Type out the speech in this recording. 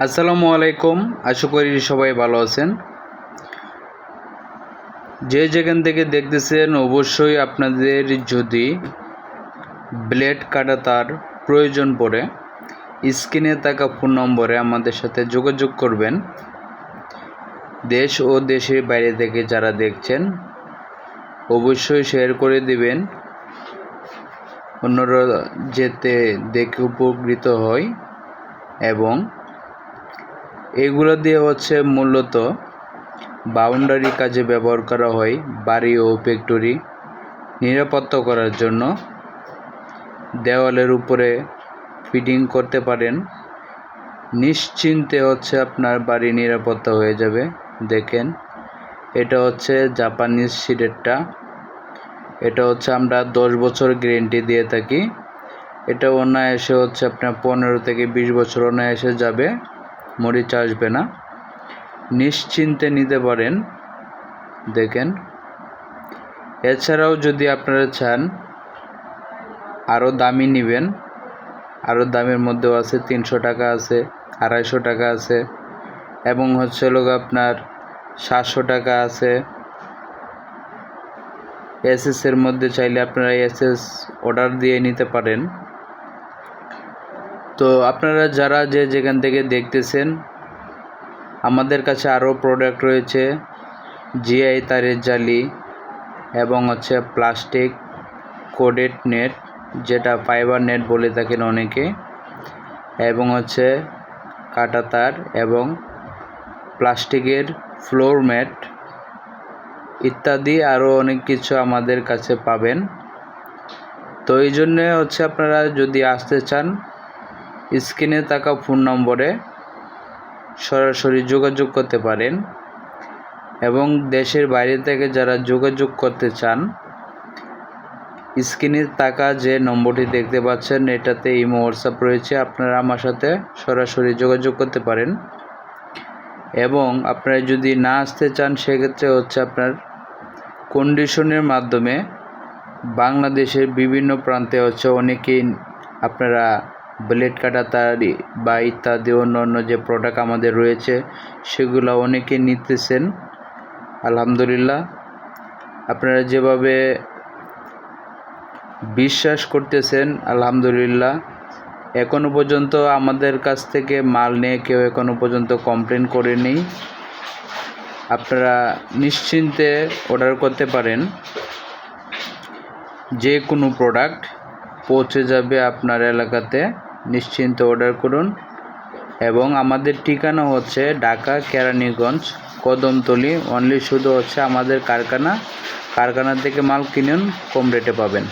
আসসালামু আলাইকুম। আশা করি সবাই ভালো আছেন। যে যেখান থেকে দেখতেছেন অবশ্যই আপনাদের যদি ব্লেড কাটা তার প্রয়োজন পড়ে স্ক্রিনে থাকা ফোন নম্বরে আমাদের সাথে যোগাযোগ করবেন। দেশ ও দেশের বাইরে থেকে যারা দেখছেন অবশ্যই শেয়ার করে দিবেন, অন্যরা যেতে দেখে উপকৃত হয়। এবং এগুলো দিয়ে মূলত বাউন্ডারি কাজে ব্যবহার করা হয়, বাড়ি ও ফ্যাক্টরি নিরাপত্তা করার জন্য। দেওয়ালের উপরে ফিটিং করতে পারেন, নিশ্চিন্তে আপনার বাড়ি নিরাপত্তা হয়ে যাবে। দেখেন, এটা জাপানিজ সিডেরটা। এটা আমরা 10 বছর গ্যারেন্টি দিয়ে থাকি। এটা অনায়াসে আপনার 15 থেকে 20 বছর অনায়াসে যাবে, মরিচ আসবে না, নিশ্চিন্তে নিতে পারেন। দেখেন, এছাড়াও যদি আপনারা চান আরও দামি নেবেন, আরও দামের মধ্যেও আছে, 300 টাকা আছে, 250 টাকা আছে, এবং আপনার 700 টাকা আছে। এসএসের মধ্যে চাইলে আপনারা এসএস অর্ডার দিয়ে নিতে পারেন। তো আপনারা যারা যেখান থেকে দেখতেছেন, আমাদের কাছে আরও প্রোডাক্ট রয়েছে, জিআই তারের জালি এবং প্লাস্টিক কোডেড নেট, যেটা ফাইবার নেট বলে থাকেন অনেকে, এবং কাটা তার এবং প্লাস্টিকের ফ্লোর ম্যাট ইত্যাদি আরও অনেক কিছু আমাদের কাছে পাবেন। তো এই জন্যে আপনারা যদি আসতে চান স্ক্রিনে থাকা ফোন নম্বরে সরাসরি যোগাযোগ করতে পারেন। এবং দেশের বাইরে থেকে যারা যোগাযোগ করতে চান, স্ক্রিনে থাকা যে নম্বরটি দেখতে পাচ্ছেন এটাতে ইমো হোয়াটসঅ্যাপ রয়েছে, আপনারা আমার সাথে সরাসরি যোগাযোগ করতে পারেন। এবং আপনারা যদি না আসতে চান সেক্ষেত্রে আপনার কন্ডিশনের মাধ্যমে বাংলাদেশের বিভিন্ন প্রান্তে অনেকেই আপনারা ব্লেড কাটা তার বা ইত্যাদি অন্য যে প্রোডাক্ট আমাদের রয়েছে সেগুলো অনেকে নিতেছেন। আলহামদুলিল্লাহ, আপনারা যেভাবে বিশ্বাস করতেছেন, আলহামদুলিল্লাহ, এখনও পর্যন্ত আমাদের কাছ থেকে মাল নিয়ে কেউ এখনও পর্যন্ত কমপ্লেন করেনি। আপনারা নিশ্চিন্তে অর্ডার করতে পারেন, যে কোনো প্রোডাক্ট পৌঁছে যাবে আপনার এলাকাতে। নিশ্চিন্তে অর্ডার করুন। এবং আমাদের ঠিকানা ঢাকা কেরানীগঞ্জ কদমতলী। অনলি শুধু আমাদের কারখানা থেকে মাল কিনুন, কম রেটে পাবেন।